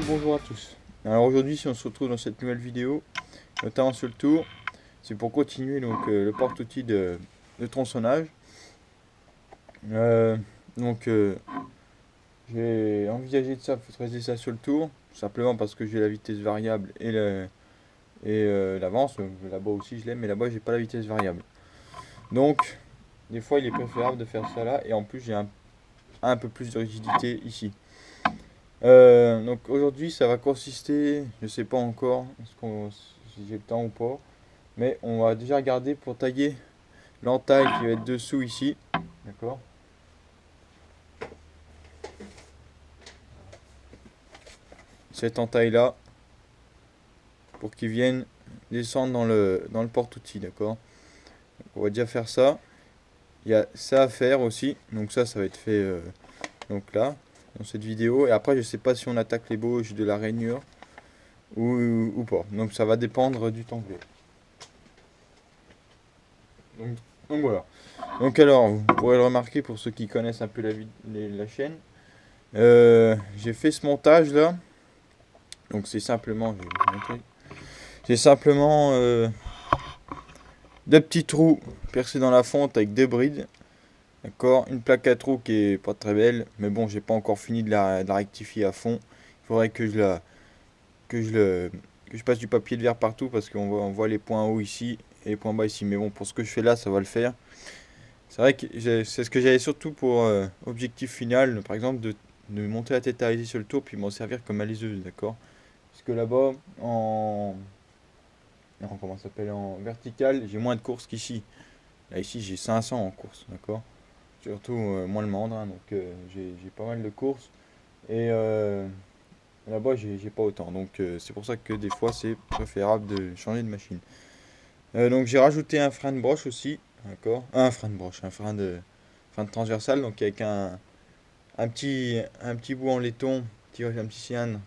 bonjour à tous. Alors aujourd'hui, si on se retrouve dans cette nouvelle vidéo, notamment sur le tour, c'est pour continuer donc le porte-outil de tronçonnage. Euh, donc j'ai envisagé de traiter ça sur le tour, simplement parce que j'ai la vitesse variable et l'avance. Là-bas aussi je l'aime, mais là-bas j'ai pas la vitesse variable. Donc des fois il est préférable de faire ça là, et en plus j'ai un peu plus de rigidité ici. Donc aujourd'hui ça va consister, je sais pas encore si j'ai le temps ou pas, mais on va déjà regarder pour tailler l'entaille qui va être dessous ici, d'accord? Cette entaille là, pour qu'il vienne descendre dans le porte-outil, d'accord? On va déjà faire ça. Il y a ça à faire aussi, donc ça va être fait donc là, dans cette vidéo, et après je sais pas si on attaque l'ébauche de la rainure ou pas, donc ça va dépendre du temps que j'ai. Donc voilà. Donc alors, vous pourrez le remarquer pour ceux qui connaissent un peu la chaîne. J'ai fait ce montage là. Donc c'est simplement, je vais vous montrer. C'est simplement deux petits trous percés dans la fonte avec deux brides. D'accord. Une plaque à trous qui est pas très belle. Mais bon, j'ai pas encore fini de la rectifier à fond. Il faudrait que je passe du papier de verre partout parce on voit les points hauts ici et les points bas ici. Mais bon, pour ce que je fais là, ça va le faire. C'est vrai que c'est ce que j'avais surtout pour objectif final, par exemple, de monter la tête arisée sur le tour puis m'en servir comme aliseuse, d'accord? Parce que là-bas, comment ça s'appelle, en vertical, j'ai moins de courses qu'ici. Là, ici, j'ai 500 en course, d'accord? Surtout moins le mandrin, donc j'ai pas mal de courses. Et là-bas, j'ai pas autant. Donc c'est pour ça que des fois, c'est préférable de changer de machine. Donc j'ai rajouté un frein de broche aussi, d'accord? Un frein de broche, frein de transversal, donc avec un petit bout en laiton, un petit cylindre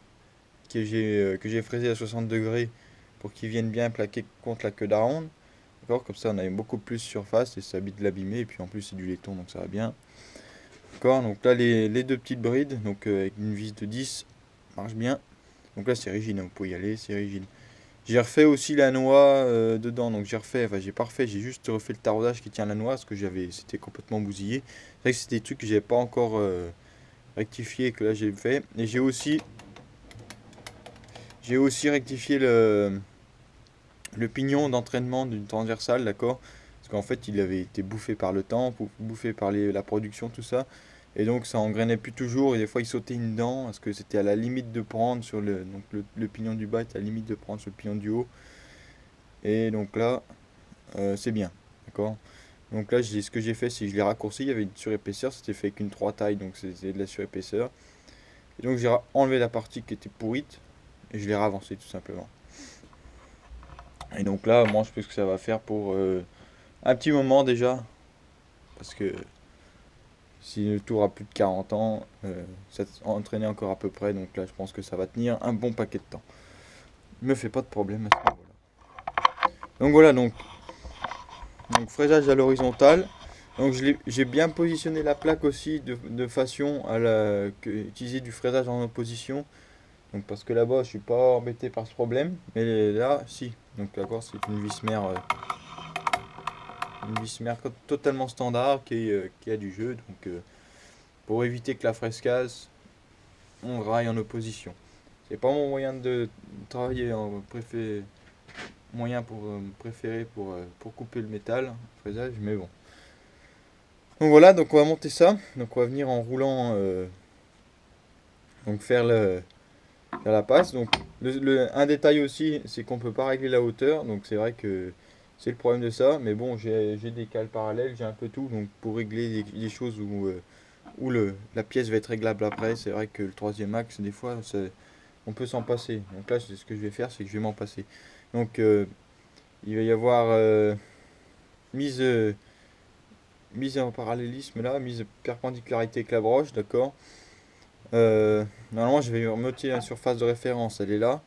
que j'ai fraisé à 60 degrés pour qu'il vienne bien plaquer contre la queue d'aronde. D'accord? Comme ça, on a beaucoup plus surface et ça évite de l'abîmer. Et puis en plus, c'est du laiton, donc ça va bien. D'accord? Donc là, les deux petites brides, donc avec une vis de 10, marche bien. Donc là, c'est rigide, hein, vous pouvez y aller, c'est rigide. J'ai refait aussi la noix dedans, donc j'ai pas refait, j'ai juste refait le taraudage qui tient la noix, parce que c'était complètement bousillé. C'est vrai que c'était des trucs que j'avais pas encore rectifié, que là j'ai fait. Et j'ai aussi rectifié le pignon d'entraînement d'une transversale, d'accord? Parce qu'en fait, il avait été bouffé par le temps, bouffé par la production, tout ça. Et donc, ça engrainait plus toujours. Et des fois, il sautait une dent, parce que c'était à la limite de prendre sur le pignon du bas était à la limite de prendre sur le pignon du haut. Et donc là, c'est bien, d'accord? Donc là, ce que j'ai fait, c'est que je l'ai raccourci. Il y avait une surépaisseur, c'était fait avec une 3 tailles, donc c'était de la surépaisseur. Et donc, j'ai enlevé la partie qui était pourrite, et je l'ai ravancé tout simplement. Et donc là, moi, je pense que ça va faire pour un petit moment déjà, parce que si le tour a plus de 40 ans, ça entraîné encore à peu près, donc là, je pense que ça va tenir un bon paquet de temps. Me fait pas de problème à ce niveau-là. Donc voilà, donc fraisage à l'horizontale. Donc j'ai bien positionné la plaque aussi de façon à utiliser du fraisage en opposition. Donc parce que là-bas, je suis pas embêté par ce problème, mais là, si. Donc d'accord, c'est une vis mère totalement standard qui a du jeu. Donc pour éviter que la fraise casse, on raille en opposition. C'est pas mon moyen de travailler en moyen pour préféré pour couper le métal, le fraisage, mais bon. Donc voilà, donc on va monter ça. Donc on va venir en roulant, donc faire la passe. Donc un détail aussi, c'est qu'on peut pas régler la hauteur. Donc c'est vrai que c'est le problème de ça. Mais bon, j'ai des cales parallèles, j'ai un peu tout. Donc pour régler des choses où la pièce va être réglable après, c'est vrai que le troisième axe, des fois, on peut s'en passer. Donc là, ce que je vais faire, c'est que je vais m'en passer. Donc il va y avoir mise, euh, mise en parallélisme là, mise perpendicularité avec la broche, d'accord. Normalement, je vais remonter la surface de référence, elle est là.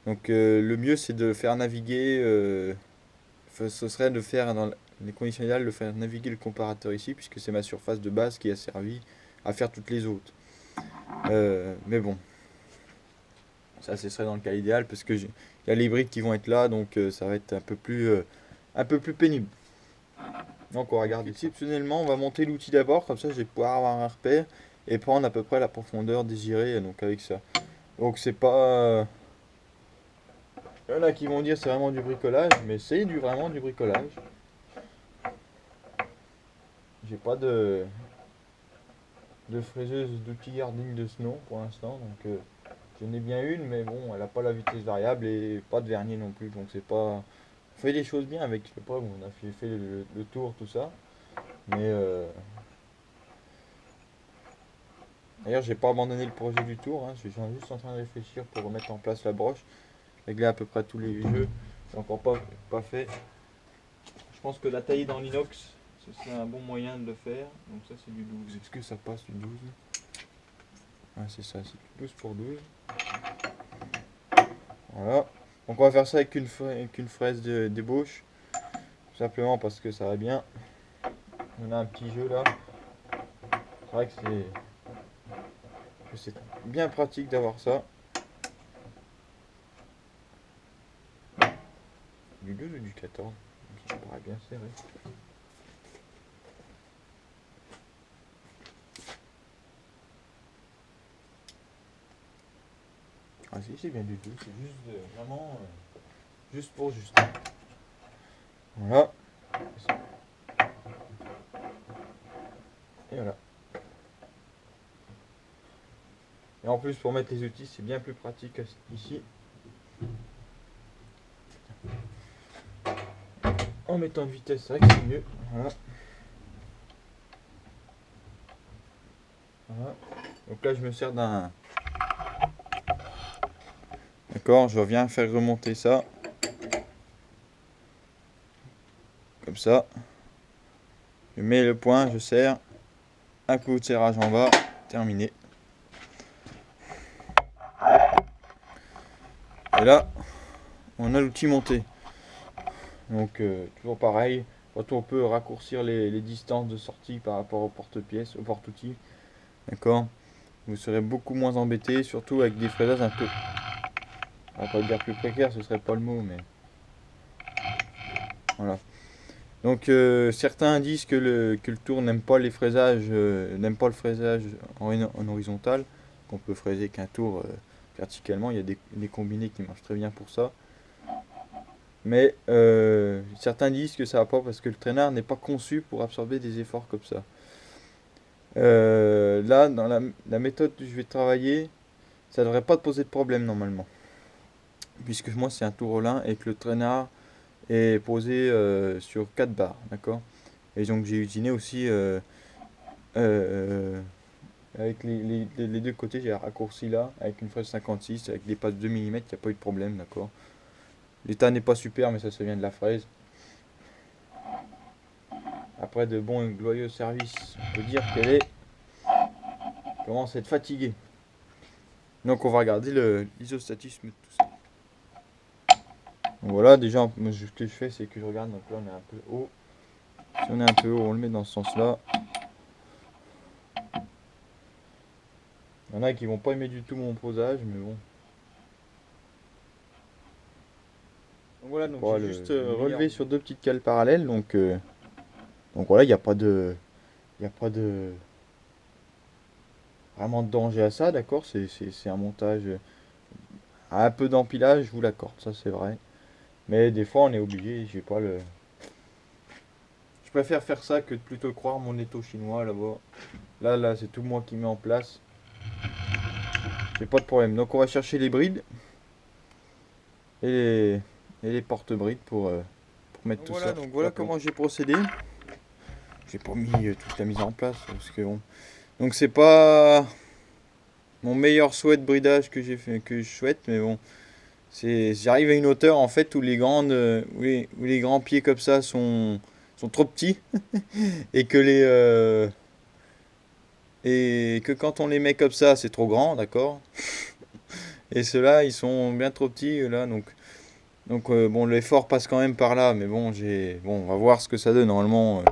Donc le mieux, c'est de faire naviguer, ce serait de faire dans les conditions idéales, de faire naviguer le comparateur ici, puisque c'est ma surface de base qui a servi à faire toutes les autres. Mais bon, Ça, ce serait dans le cas idéal parce que il y a les brides qui vont être là, donc ça va être un peu plus pénible. Donc on regarde exceptionnellement, on va monter l'outil d'abord, comme ça je vais pouvoir avoir un repère et prendre à peu près la profondeur désirée donc avec ça. Donc c'est pas... Il y en a qui vont dire c'est vraiment du bricolage, mais c'est vraiment du bricolage. J'ai pas de fraiseuse d'outillard digne de ce nom pour l'instant, donc j'en ai bien une, mais bon, elle a pas la vitesse variable et pas de vernier non plus, donc c'est pas... On fait des choses bien avec, je sais pas, on a fait le tour, tout ça, mais d'ailleurs j'ai pas abandonné le projet du tour, hein. Je suis juste en train de réfléchir pour remettre en place la broche, régler à peu près tous les jeux, c'est encore pas fait. Je pense que la tailler dans l'inox, c'est un bon moyen de le faire, donc ça c'est du 12. Est-ce que ça passe du 12? Ouais, c'est ça, c'est du 12 pour 12. Voilà. Donc on va faire ça avec une fraise d'ébauche. Tout simplement parce que ça va bien. On a un petit jeu là. C'est vrai que c'est bien pratique d'avoir ça. Du 12 ou du 14? Ça paraît bien serré. Ah si, c'est bien du 12. C'est juste vraiment juste pour juste. Voilà. Et voilà. Et en plus, pour mettre les outils, c'est bien plus pratique ici. En mettant de vitesse, c'est vrai que c'est mieux. Voilà. Voilà. Donc là, je me sers d'un... D'accord, je viens faire remonter ça. Comme ça. Je mets le point, je serre. Un coup de serrage en bas. Terminé. Et là, on a l'outil monté. Donc toujours pareil. Quand on peut raccourcir les distances de sortie par rapport au porte-pièces, au porte-outils. D'accord. Vous serez beaucoup moins embêté, surtout avec des fraisages un peu... On va pas dire plus précaires, ce serait pas le mot, mais... Voilà. Donc certains disent que le tour n'aime pas les fraisages, n'aime pas le fraisage en horizontal, qu'on peut fraiser qu'un tour verticalement. Il y a des combinés qui marchent très bien pour ça. Mais certains disent que ça va pas parce que le traînard n'est pas conçu pour absorber des efforts comme ça. Là, dans la méthode que je vais travailler, ça devrait pas te poser de problème normalement. Puisque moi c'est un tour Rollin et que le traînard est posé sur 4 barres, d'accord. Et donc j'ai utilisé aussi euh, avec les deux côtés, j'ai raccourci là avec une fraise 56 avec des passes 2 mm, il n'y a pas eu de problème, d'accord. L'état n'est pas super, mais ça vient de la fraise. Après de bons et glorieux services, on peut dire qu'elle commence à être fatiguée. Donc on va regarder l'isostatisme de tout ça. Donc voilà, déjà ce que je fais c'est que je regarde, donc là on est un peu haut. Si on est un peu haut, on le met dans ce sens là. Il y en a qui vont pas aimer du tout mon posage, mais bon. Donc voilà, donc j'ai juste relevé sur deux petites cales parallèles, donc voilà, il n'y a pas de... Il n'y a pas de... Vraiment de danger à ça, d'accord. C'est un montage à un peu d'empilage, je vous l'accorde, ça c'est vrai. Mais des fois on est obligé, j'ai pas le... Je préfère faire ça que de plutôt croire mon étau chinois là-bas. Là, c'est tout moi qui mets en place. J'ai pas de problème. Donc on va chercher les brides et les porte-brides pour mettre tout ça. Donc voilà comment j'ai procédé. J'ai pas mis toute la mise en place parce que bon. Donc c'est pas mon meilleur souhait de bridage que j'ai fait, que je souhaite, mais bon. J'arrive à une hauteur en fait où où les grands pieds comme ça sont trop petits et et que quand on les met comme ça c'est trop grand, d'accord. Et ceux-là ils sont bien trop petits là, donc bon, l'effort passe quand même par là, mais bon on va voir ce que ça donne. Normalement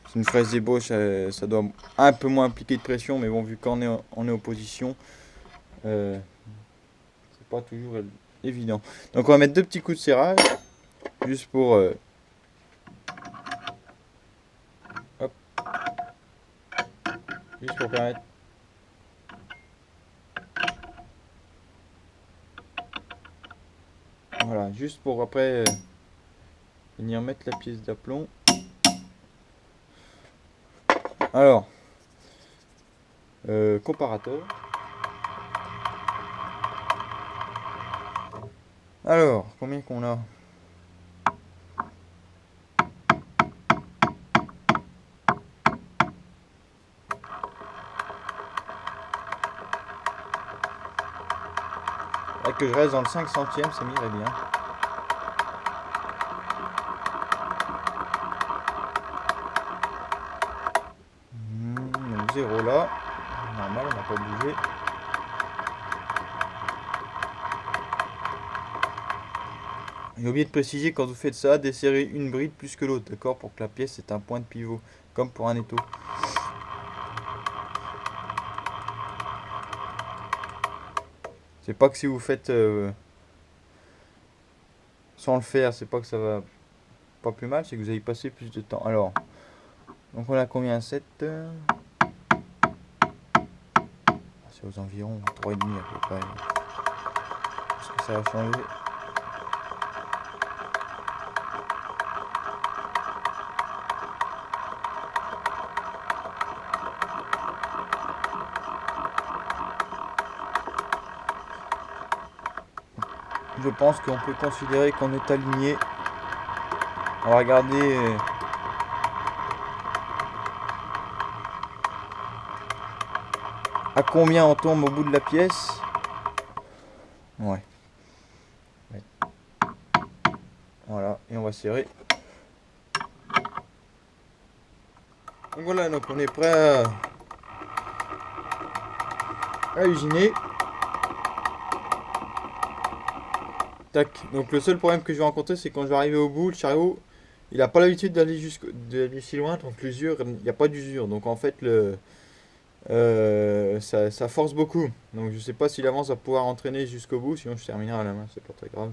c'est une fraise d'ébauche, ça doit un peu moins impliquer de pression, mais bon vu qu'on est en position, pas toujours évident. Donc on va mettre 2 petits coups de serrage, juste pour hop, juste pour permettre. Voilà, juste pour après venir mettre la pièce d'aplomb. Alors, comparateur. Alors, combien qu'on a? Que je reste dans le 5 centièmes, ça m'irait bien. Donc 0 là. Normal, on n'a pas bougé. J'ai oublié de préciser, quand vous faites ça, desserrez une bride plus que l'autre, d'accord, pour que la pièce ait un point de pivot, comme pour un étau. C'est pas que si vous faites sans le faire, c'est pas que ça va pas plus mal, c'est que vous allez passer plus de temps. Alors, donc on a combien? 7 c'est aux environs 3,5 à peu près. Est-ce que ça va changer? Je pense qu'on peut considérer qu'on est aligné. On va regarder à combien on tombe au bout de la pièce. Ouais. Voilà, et on va serrer. Donc voilà, donc on est prêt à usiner. Tac. Donc le seul problème que je vais rencontrer, c'est quand je vais arriver au bout, le chariot, il n'a pas l'habitude d'aller si loin, donc l'usure, il n'y a pas d'usure. Donc en fait, ça force beaucoup. Donc je sais pas si l'avance va pouvoir entraîner jusqu'au bout, sinon je terminerai à la main, c'est pas très grave.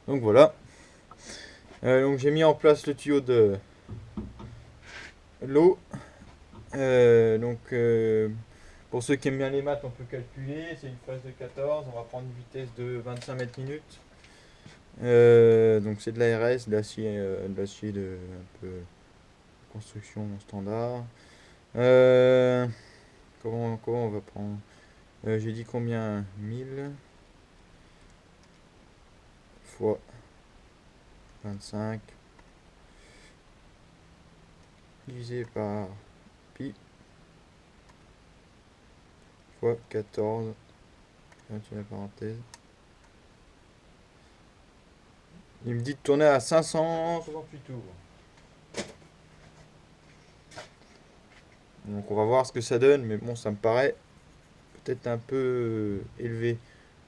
Donc voilà. Donc j'ai mis en place le tuyau de l'eau. Pour ceux qui aiment bien les maths, on peut calculer. C'est une phase de 14. On va prendre une vitesse de 25 mètres minutes. Donc c'est de l'ARS, de l'acier de un peu construction standard. Comment on va prendre? J'ai dit combien? 1000 fois 25 divisé par pi fois 14, la parenthèse. Il me dit de tourner à 568 tours. Donc on va voir ce que ça donne, mais bon, ça me paraît peut-être un peu élevé.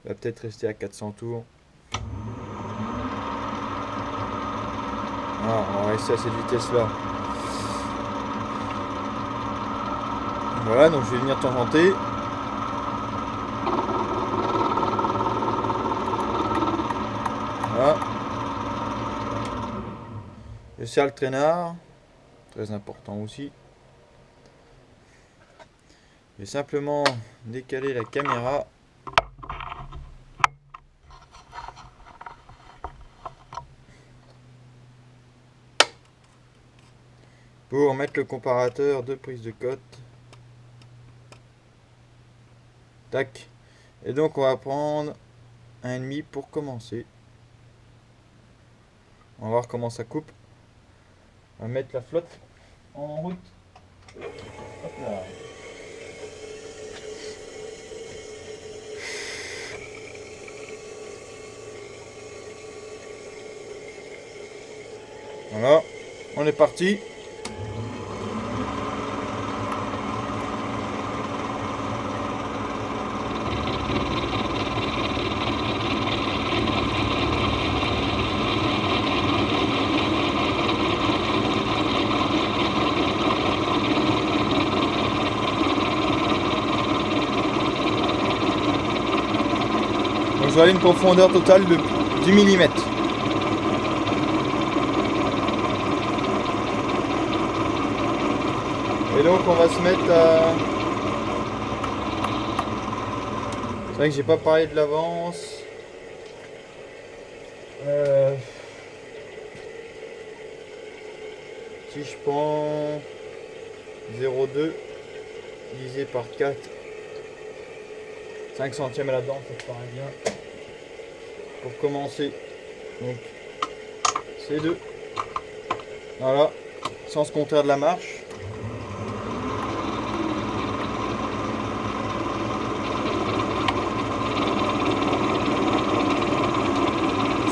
On va peut-être rester à 400 tours. Ah, on va rester à cette vitesse-là. Voilà, donc je vais venir tangenter. Voilà. Je serre le traînard. Très important aussi. Je vais simplement décaler la caméra. Pour mettre le comparateur de prise de cote. Tac. Et donc on va prendre 1,5 pour commencer. On va voir comment ça coupe. On va mettre la flotte en route. Hop là. Voilà, on est parti. doit aller à une profondeur totale de 10 mm. Et donc on va se mettre à... C'est vrai que j'ai pas parlé de l'avance. Si je prends 0,2 divisé par 4, 5 centièmes là-dedans, ça te paraît bien. Pour commencer, donc C2. Voilà, sens contraire de la marche.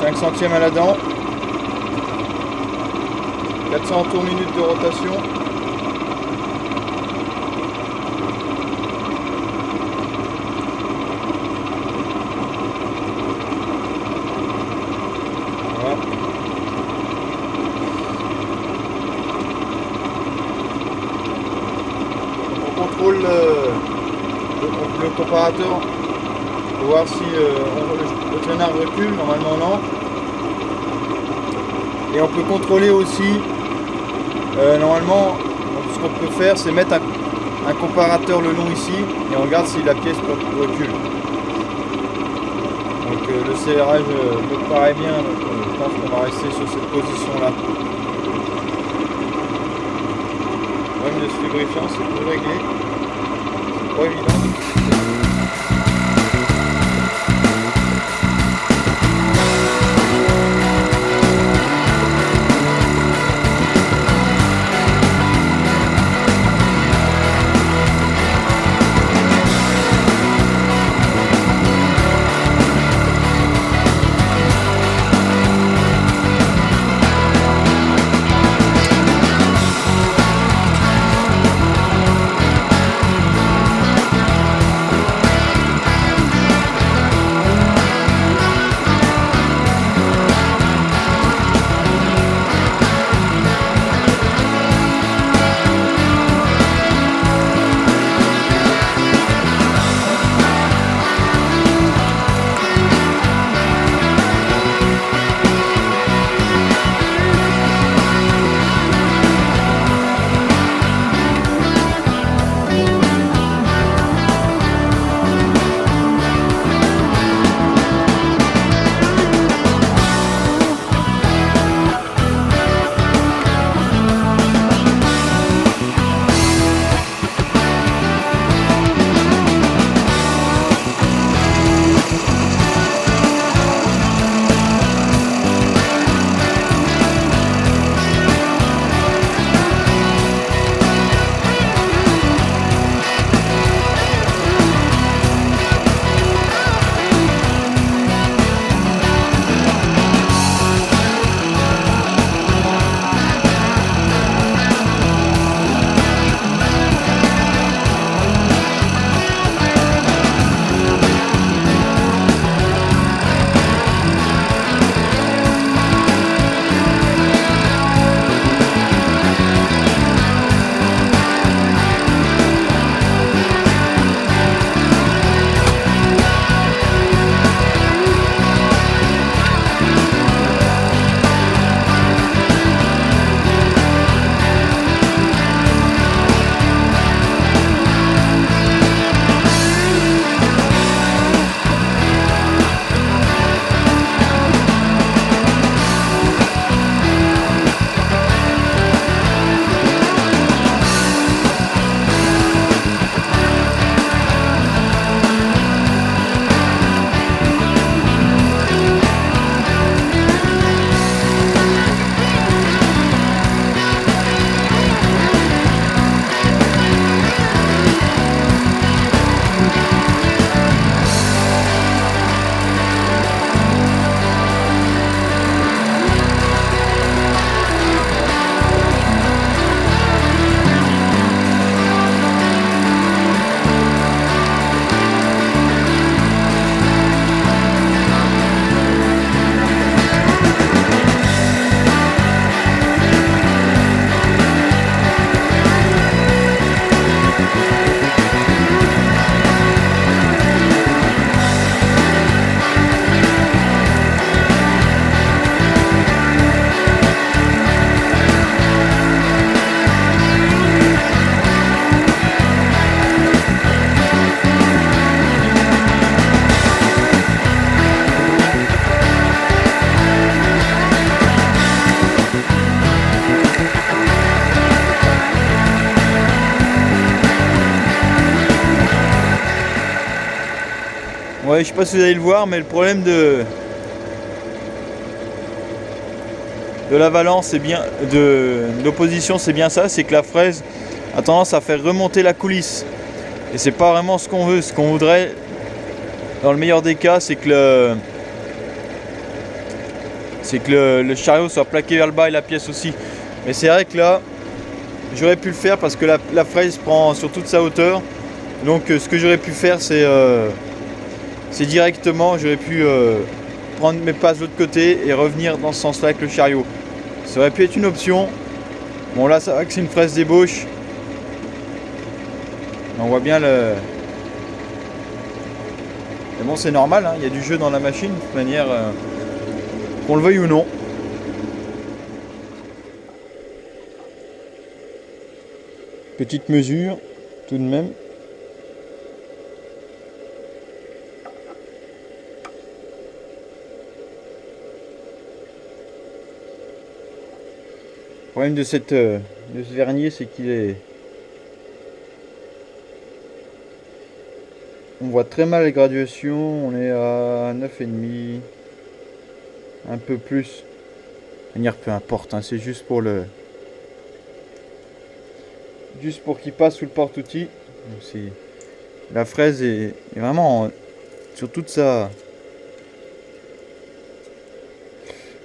Cinq centièmes à la dent. 400 tours minute de rotation. Voilà. On contrôle le comparateur pour voir si le traînard recule, normalement non. Et on peut contrôler aussi, normalement, ce qu'on peut faire, c'est mettre un comparateur le long ici, et on regarde si la pièce recule. Donc le serrage me paraît bien, donc je pense qu'on va rester sur cette position-là. Le problème de ce lubrifiant, c'est pour régler, c'est pas évident. Ouais, je sais pas si vous allez le voir, mais le problème de la valence, c'est bien de l'opposition, c'est bien ça, c'est que la fraise a tendance à faire remonter la coulisse. Et c'est pas vraiment ce qu'on veut. Ce qu'on voudrait, dans le meilleur des cas, c'est que le chariot soit plaqué vers le bas et la pièce aussi. Mais c'est vrai que là, j'aurais pu le faire parce que la fraise prend sur toute sa hauteur. Donc ce que j'aurais pu faire, c'est directement, j'aurais pu prendre mes passes de l'autre côté et revenir dans ce sens-là avec le chariot. Ça aurait pu être une option. Bon là, ça va que c'est une fraise d'ébauche. On voit bien le... Mais bon, c'est normal, hein, il y a du jeu dans la machine, de toute manière, qu'on le veuille ou non. Petite mesure, tout de même. Le problème de ce vernier, c'est qu'il est... On voit très mal les graduations, on est à 9,5, un peu plus. Manière, peu importe, hein, c'est juste pour qu'il passe sous le porte-outil. La fraise est vraiment sur toute sa...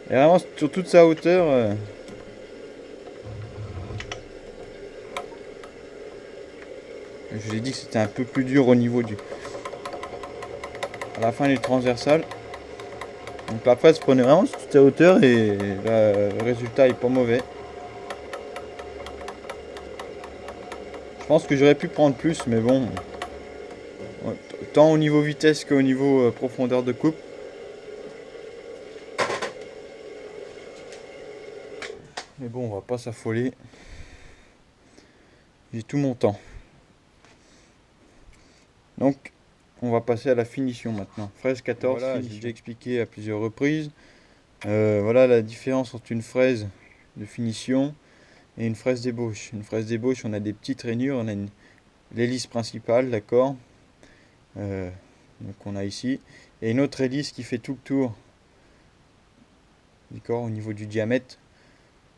Et vraiment sur toute sa hauteur. Je vous ai dit que c'était un peu plus dur au niveau du... À la fin, il est transversal. Donc la fraise prenait vraiment sur toute sa hauteur et le résultat est pas mauvais. Je pense que j'aurais pu prendre plus, mais bon, tant au niveau vitesse qu'au niveau profondeur de coupe. Mais bon, on va pas s'affoler. J'ai tout mon temps. Donc, on va passer à la finition maintenant. Fraise 14, voilà, j'ai déjà expliqué à plusieurs reprises. Voilà la différence entre une fraise de finition et une fraise d'ébauche. Une fraise d'ébauche, on a des petites rainures, on a l'hélice principale, d'accord, donc on a ici, et une autre hélice qui fait tout le tour, d'accord, au niveau du diamètre,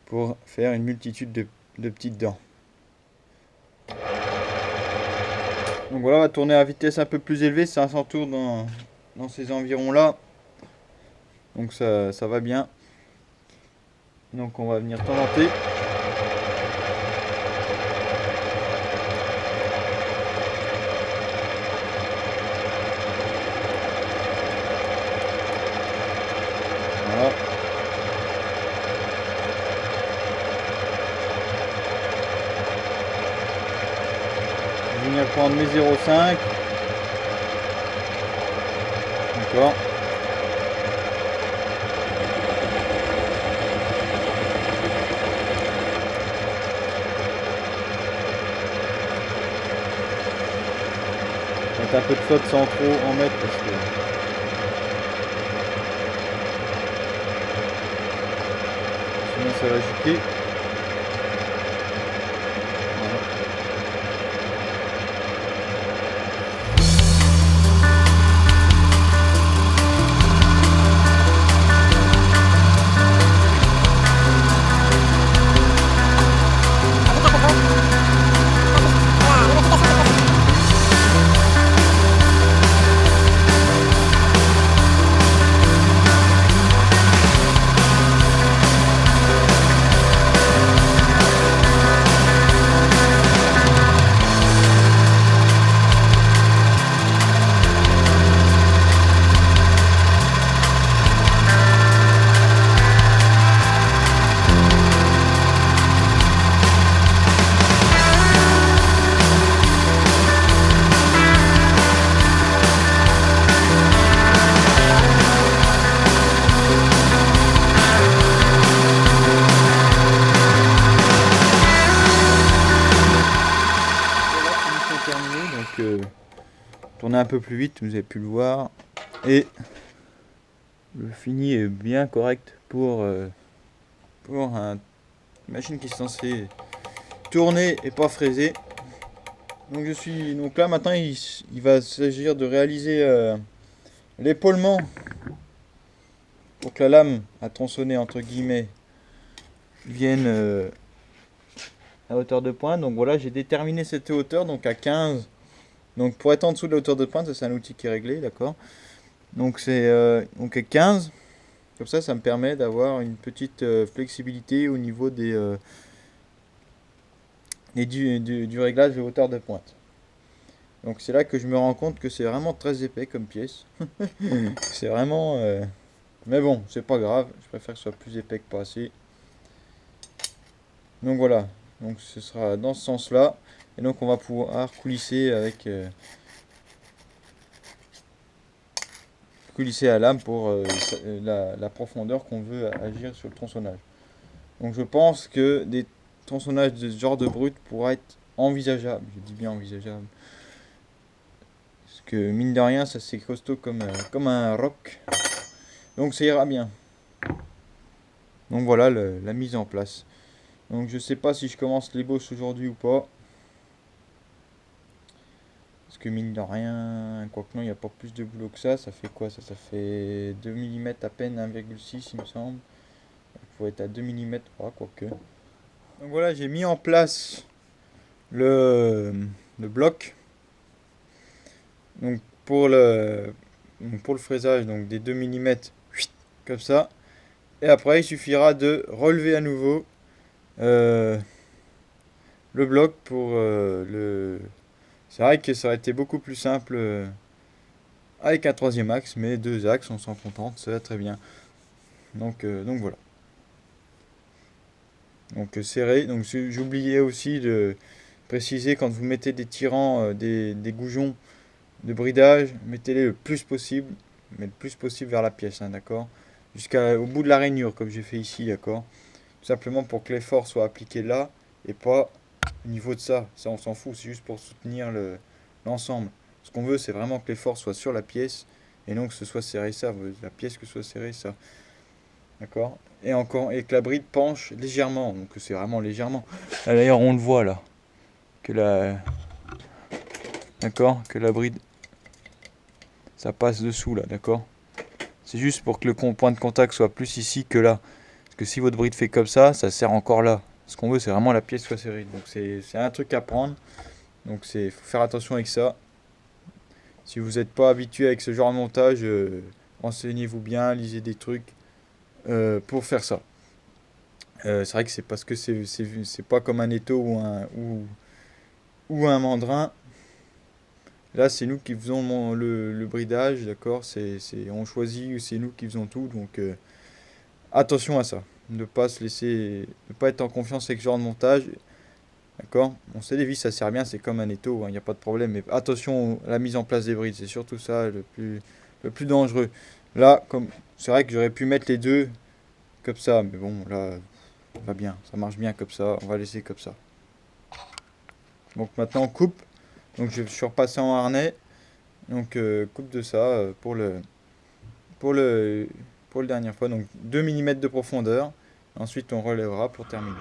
pour faire une multitude de petites dents. Donc voilà, on va tourner à vitesse un peu plus élevée, 500 tours dans ces environs là. Donc ça va bien. Donc on va venir tenter. Voilà. Je vais venir prendre mes 0,5. D'accord. Un peu de flotte sans trop en mettre parce que sinon ça va gicler. Tourner un peu plus vite, vous avez pu le voir, et le fini est bien correct pour une machine qui est censée tourner et pas fraiser. Donc là maintenant il va s'agir de réaliser l'épaulement pour que la lame à tronçonner entre guillemets vienne à hauteur de pointe. Donc voilà, j'ai déterminé cette hauteur donc à 15. Donc pour être en dessous de la hauteur de pointe, ça, c'est un outil qui est réglé, d'accord. Donc c'est donc à 15. Comme ça me permet d'avoir une petite flexibilité au niveau du réglage de hauteur de pointe. Donc c'est là que je me rends compte que c'est vraiment très épais comme pièce. C'est vraiment... Mais bon, c'est pas grave, je préfère que ce soit plus épais que pas assez. Donc voilà, donc ce sera dans ce sens-là. Et donc on va pouvoir coulisser avec... coulisser la lame pour la profondeur qu'on veut agir sur le tronçonnage. Donc je pense que des tronçonnages de ce genre de brut pourraient être envisageables. Je dis bien envisageables. Parce que mine de rien, ça c'est costaud comme un roc. Donc ça ira bien. Donc voilà la mise en place. Donc je sais pas si je commence l'ébauche aujourd'hui ou pas. Parce que mine de rien, quoique non, il n'y a pas plus de boulot que ça. Ça fait quoi ça fait 2 mm à peine, 1,6 il me semble. Il faut être à 2 mm, quoique. Donc voilà, j'ai mis en place le bloc. Donc pour le fraisage, donc des 2 mm, comme ça. Et après, il suffira de relever à nouveau le bloc pour le... C'est vrai que ça aurait été beaucoup plus simple avec un troisième axe, mais deux axes, on s'en contente, ça va très bien. Donc voilà. Donc serré. Donc j'oubliais aussi de préciser quand vous mettez des tirants, des goujons de bridage, mettez-les le plus possible, mais le plus possible vers la pièce, hein, d'accord? Jusqu'au bout de la rainure, comme j'ai fait ici, d'accord? Tout simplement pour que l'effort soit appliqué là et pas au niveau de ça. Ça, on s'en fout, c'est juste pour soutenir l'ensemble. Ce qu'on veut, c'est vraiment que l'effort soit sur la pièce et non que ce soit serré ça. La pièce que ce soit serré ça. D'accord? Et encore, et que la bride penche légèrement. Donc c'est vraiment légèrement. Là, d'ailleurs, on le voit là. Que la. D'accord? Que la bride. Ça passe dessous là, d'accord? C'est juste pour que le point de contact soit plus ici que là. Parce que si votre bride fait comme ça serre encore là. Ce qu'on veut, c'est vraiment la pièce soit serrée. Donc c'est un truc à prendre. Donc faut faire attention avec ça. Si vous n'êtes pas habitué avec ce genre de montage, renseignez-vous bien, lisez des trucs pour faire ça. C'est vrai que c'est parce que c'est pas comme un étau ou un mandrin. Là, c'est nous qui faisons le bridage, d'accord. On choisit, c'est nous qui faisons tout. Donc attention à ça. Ne pas se laisser, ne pas être en confiance avec ce genre de montage. D'accord? On sait les vis, ça sert bien, c'est comme un étau, il n'y a pas de problème. Mais attention à la mise en place des brides, c'est surtout ça le plus dangereux. Là, c'est vrai que j'aurais pu mettre les deux comme ça, mais bon, là, ça va bien, ça marche bien comme ça, on va laisser comme ça. Donc maintenant, on coupe. Donc je suis repassé en harnais. Donc coupe de ça pour le, pour le dernière fois. Donc 2 mm de profondeur. Ensuite, on relèvera pour terminer.